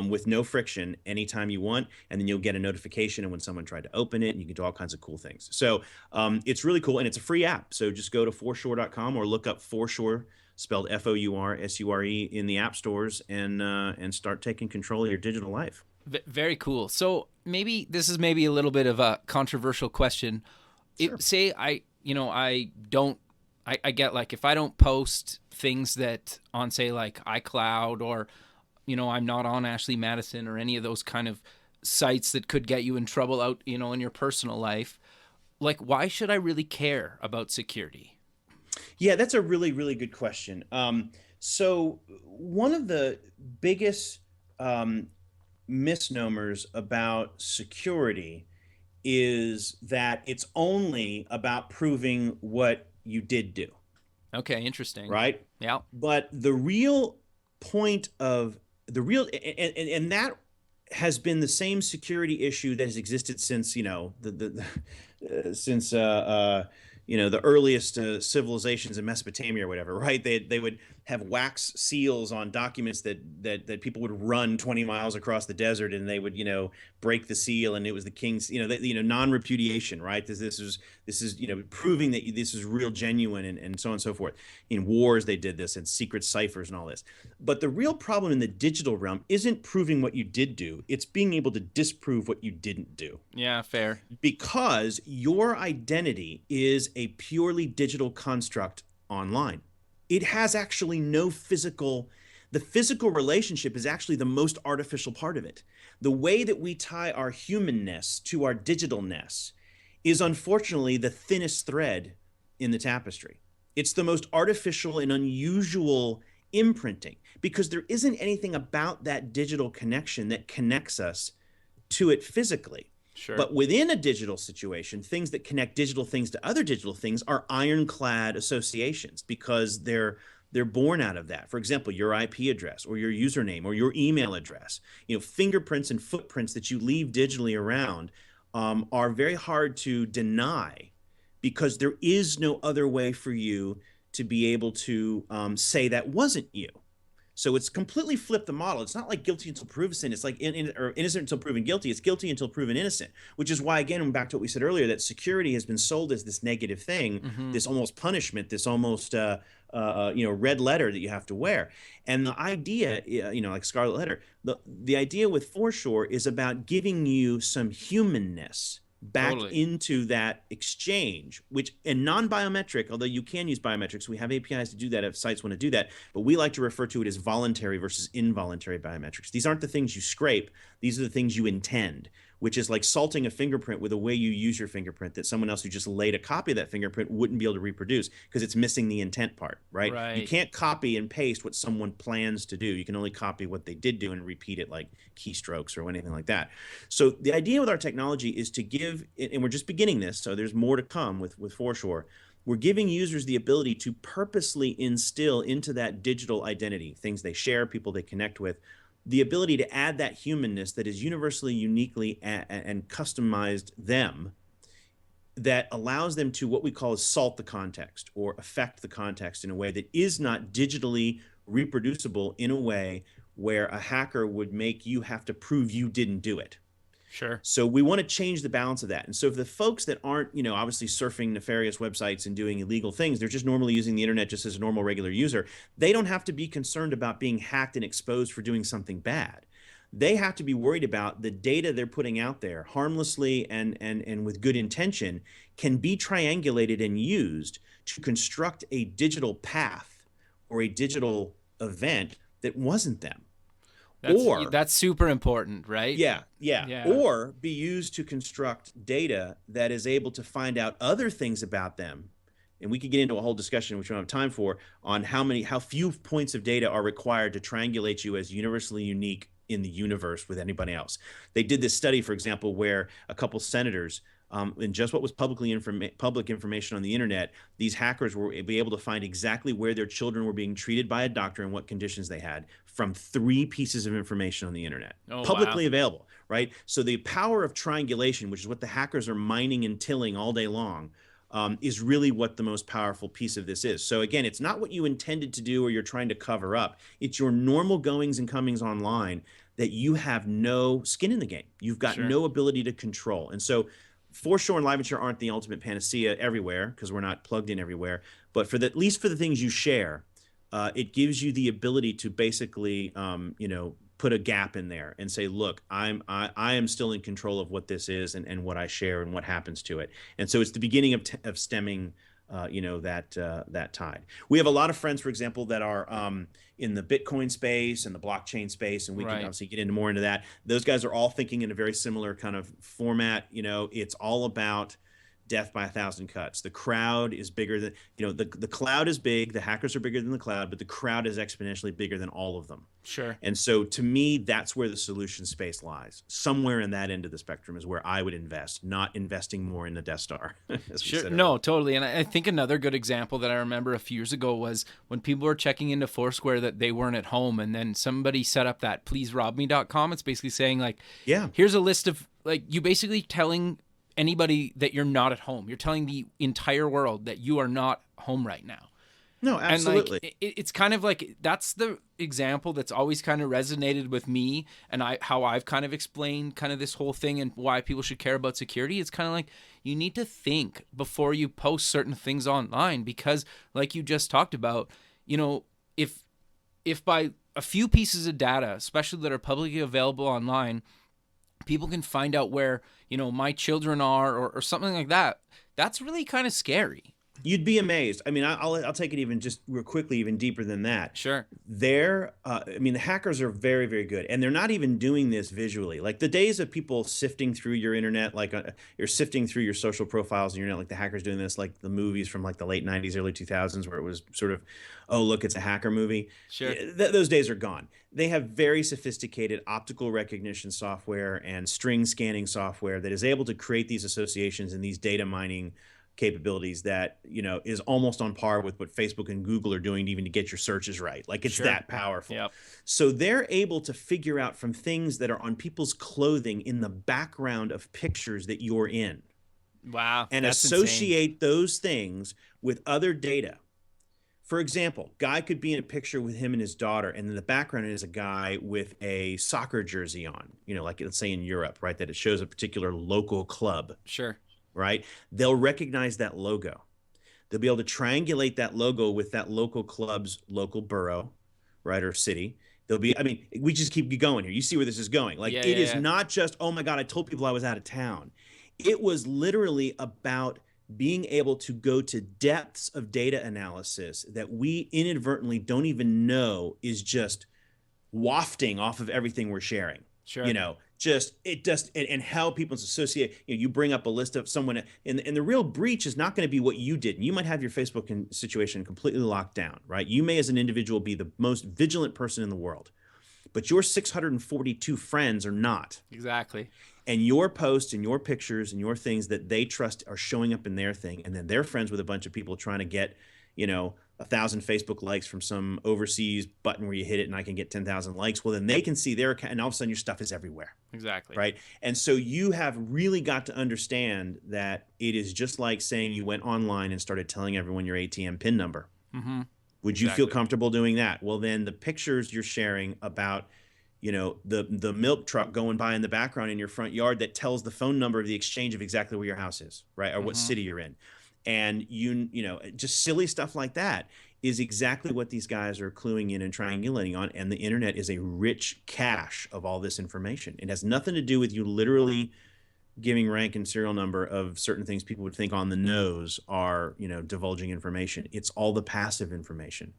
With no friction anytime you want, and then you'll get a notification and when someone tried to open it, and you can do all kinds of cool things. So it's really cool, and it's a free app. So just go to forsure.com or look up Forsure, spelled FOURSURE, in the app stores, and start taking control of your digital life. Very cool. So maybe this is a little bit of a controversial question. Sure. Say I get, like, if I don't post things that on, say, like iCloud, or I'm not on Ashley Madison or any of those kind of sites that could get you in trouble out, in your personal life. Like, why should I really care about security? Yeah, that's a really, really good question. So one of the biggest misnomers about security is that it's only about proving what you did do. Okay, interesting. Right? Yeah. But the real point of and that has been the same security issue that has existed since the earliest civilizations in Mesopotamia or whatever, right? They would have wax seals on documents that people would run 20 miles across the desert, and they would break the seal, and it was the king's non-repudiation, right? This is proving that this is real, genuine, and so on and so forth. In wars they did this, and secret ciphers and all this. But the real problem in the digital realm isn't proving what you did do, it's being able to disprove what you didn't do. Yeah, fair. Because your identity is a purely digital construct online. It has actually no physical. The physical relationship is actually the most artificial part of it. The way that we tie our humanness to our digitalness is unfortunately the thinnest thread in the tapestry. It's the most artificial and unusual imprinting, because there isn't anything about that digital connection that connects us to it physically. Sure. But within a digital situation, things that connect digital things to other digital things are ironclad associations, because they're born out of that. For example, your IP address or your username or your email address. Fingerprints and footprints that you leave digitally around are very hard to deny, because there is no other way for you to be able to say that wasn't you. So it's completely flipped the model. It's not like guilty until proven innocent. It's like or innocent until proven guilty. It's guilty until proven innocent, which is why, again, back to what we said earlier, that security has been sold as this negative thing, this almost punishment, this almost red letter that you have to wear. And the idea, like scarlet letter, the idea with Forsure is about giving you some humanness back into that exchange, which in non-biometric, although you can use biometrics, we have APIs to do that if sites want to do that, but we like to refer to it as voluntary versus involuntary biometrics. These aren't the things you scrape, these are the things you intend, which is like salting a fingerprint with a way you use your fingerprint that someone else who just laid a copy of that fingerprint wouldn't be able to reproduce, because it's missing the intent part, right? You can't copy and paste what someone plans to do. You can only copy what they did do and repeat it, like keystrokes or anything like that. So the idea with our technology is to give, and we're just beginning this, so there's more to come with Forsure, we're giving users the ability to purposely instill into that digital identity, things they share, people they connect with, the ability to add that humanness that is universally, uniquely, and customized them, that allows them to what we call salt the context or affect the context in a way that is not digitally reproducible in a way where a hacker would make you have to prove you didn't do it. Sure. So we want to change the balance of that. And so for the folks that aren't, obviously surfing nefarious websites and doing illegal things, they're just normally using the internet just as a normal, regular user. They don't have to be concerned about being hacked and exposed for doing something bad. They have to be worried about the data they're putting out there harmlessly and with good intention can be triangulated and used to construct a digital path or a digital event that wasn't them. Or That's super important, right? yeah. Or be used to construct data that is able to find out other things about them. And we could get into a whole discussion, which we don't have time for, on how few points of data are required to triangulate you as universally unique in the universe with anybody else. They did this study, for example, where a couple senators, in just what was public information on the internet, these hackers were able to find exactly where their children were being treated by a doctor and what conditions they had from 3 pieces of information on the internet, publicly available, right? So the power of triangulation, which is what the hackers are mining and tilling all day long, is really what the most powerful piece of this is. So again, it's not what you intended to do or you're trying to cover up. It's your normal goings and comings online that you have no skin in the game. You've got no ability to control. And so Foreshore and LiveInsure aren't the ultimate panacea everywhere because we're not plugged in everywhere. But at least for the things you share, it gives you the ability to basically, put a gap in there and say, look, I am still in control of what this is and what I share and what happens to it. And so it's the beginning of stemming, that tide. We have a lot of friends, for example, that are in the Bitcoin space and the blockchain space, and we can obviously get more into that. Those guys are all thinking in a very similar kind of format. It's all about death by 1,000 cuts. The crowd is bigger than, the cloud is big, the hackers are bigger than the cloud, but the crowd is exponentially bigger than all of them. Sure. And so to me, that's where the solution space lies. Somewhere in that end of the spectrum is where I would invest, not investing more in the Death Star. Sure. No, totally. And I think another good example that I remember a few years ago was when people were checking into Foursquare that they weren't at home, and then somebody set up that pleaserobme.com. It's basically saying like, here's a list of, like, you basically telling anybody that you're not at home. You're telling the entire world that you are not home right now. No, absolutely. And like, it's kind of like, that's the example that's always kind of resonated with me, and how I've kind of explained kind of this whole thing and why people should care about security. It's kind of like, you need to think before you post certain things online, because like you just talked about, if by a few pieces of data, especially that are publicly available online, people can find out where, my children are or something like that, that's really kind of scary. You'd be amazed. I mean, I'll take it even just real quickly, even deeper than that. Sure. The hackers are very, very good, and they're not even doing this visually. Like the days of people sifting through your internet, like you're sifting through your social profiles on your internet, like the hackers doing this, like the movies from like the late 90s, early 2000s, where it was sort of, oh, look, it's a hacker movie. Sure. Those days are gone. They have very sophisticated optical recognition software and string scanning software that is able to create these associations and these data mining capabilities that is almost on par with what Facebook and Google are doing even to get your searches right. Like it's that powerful. Yep. So they're able to figure out from things that are on people's clothing in the background of pictures that you're in. Wow. And associate those things with other data. For example, guy could be in a picture with him and his daughter, and in the background is a guy with a soccer jersey on, like let's say in Europe, right? That it shows a particular local club. Sure. Right? They'll recognize that logo. They'll be able to triangulate that logo with that local club's local borough, right, or city. We just keep going here. You see where this is going. Like, it is not just, oh my God, I told people I was out of town. It was literally about being able to go to depths of data analysis that we inadvertently don't even know is just wafting off of everything we're sharing. Sure. And how people associate, you bring up a list of someone, and the real breach is not going to be what you did. You might have your Facebook situation completely locked down, right? You may as an individual be the most vigilant person in the world, but your 642 friends are not. Exactly. And your posts and your pictures and your things that they trust are showing up in their thing, and then they're friends with a bunch of people trying to get, 1,000 Facebook likes from some overseas button where you hit it and I can get 10,000 likes. Well, then they can see their account, and all of a sudden your stuff is everywhere. Exactly. Right. And so you have really got to understand that it is just like saying you went online and started telling everyone your ATM PIN number. Mm-hmm. Would you feel comfortable doing that? Well, then the pictures you're sharing about, the milk truck going by in the background in your front yard that tells the phone number of the exchange of exactly where your house is, right? Or what city you're in. And just silly stuff like that is exactly what these guys are cluing in and triangulating on. And the internet is a rich cache of all this information. It has nothing to do with you literally giving rank and serial number of certain things people would think on the nose are, divulging information. It's all the passive information.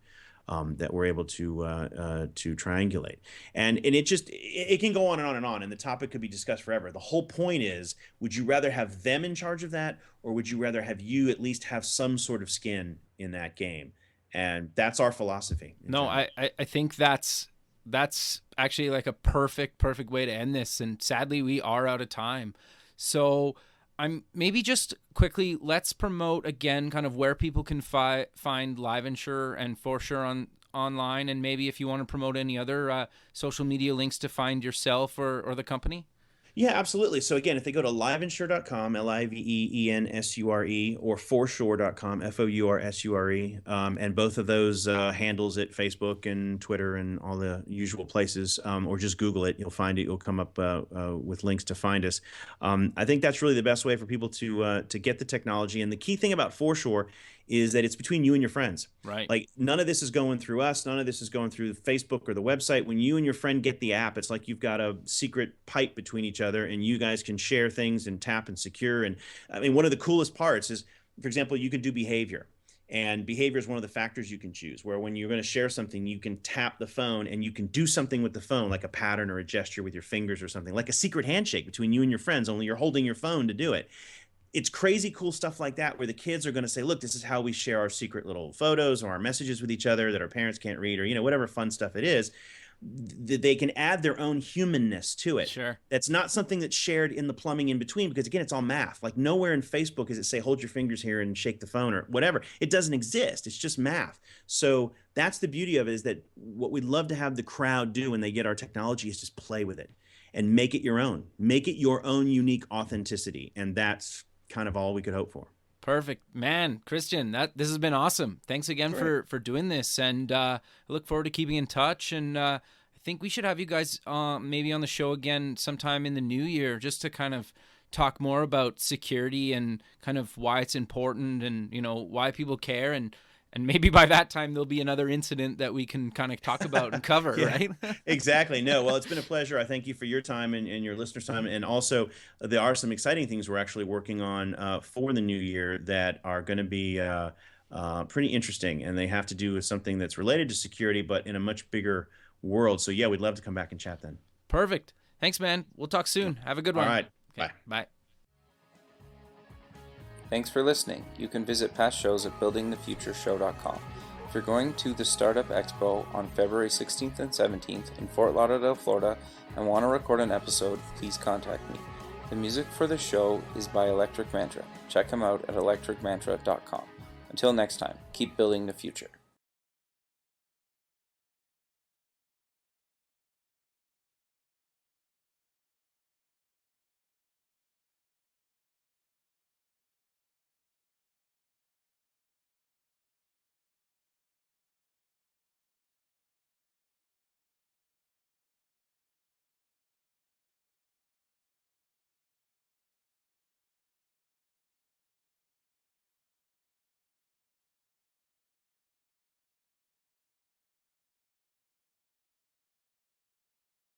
that we're able to triangulate. And it can go on and on and on, and the topic could be discussed forever. The whole point is, would you rather have them in charge of that, or would you rather have you at least have some sort of skin in that game? And that's our philosophy. No, I think that's actually like a perfect way to end this. And sadly, we are out of time. So I'm maybe just quickly, let's promote again kind of where people can find LiveInsure and ForSure online. And maybe if you want to promote any other social media links to find yourself or the company. Yeah, absolutely. So again, if they go to liveinsure.com, LIVEENSURE, or forsure.com, FOURSURE, and both of those handles at Facebook and Twitter and all the usual places, or just Google it, you'll find it. You'll come up with links to find us. I think that's really the best way for people to get the technology. And the key thing about ForSure is that it's between you and your friends. Right. Like, none of this is going through us. None of this is going through Facebook or the website. When you and your friend get the app, it's like you've got a secret pipe between each other, and you guys can share things and tap and secure. And I mean, one of the coolest parts is, for example, you can do behavior. And behavior is one of the factors you can choose, where when you're going to share something, you can tap the phone and you can do something with the phone, like a pattern or a gesture with your fingers or something, like a secret handshake between you and your friends, only you're holding your phone to do it. It's crazy cool stuff like that, where the kids are going to say, look, this is how we share our secret little photos or our messages with each other that our parents can't read, or, whatever fun stuff it is. They can add their own humanness to it. Sure. That's not something that's shared in the plumbing in between, because again, it's all math. Like, nowhere in Facebook does it say, hold your fingers here and shake the phone or whatever. It doesn't exist. It's just math. So that's the beauty of it, is that what we'd love to have the crowd do when they get our technology is just play with it and make it your own. Make it your own unique authenticity. And that's kind of all we could hope for. Perfect, man. Christian, this has been awesome. Thanks again for doing this, and I look forward to keeping in touch. And I think we should have you guys maybe on the show again sometime in the new year, just to kind of talk more about security and kind of why it's important, and why people care, and maybe by that time there'll be another incident that we can kind of talk about and cover, right? Exactly. No, well, it's been a pleasure. I thank you for your time and your listeners' time. And also, there are some exciting things we're actually working on for the new year that are going to be pretty interesting. And they have to do with something that's related to security, but in a much bigger world. So yeah, we'd love to come back and chat then. Perfect. Thanks, man. We'll talk soon. Have a good one. All right. Okay. Bye. Thanks for listening. You can visit past shows at buildingthefutureshow.com. If you're going to the Startup Expo on February 16th and 17th in Fort Lauderdale, Florida, and want to record an episode, please contact me. The music for the show is by Electric Mantra. Check them out at electricmantra.com. Until next time, keep building the future.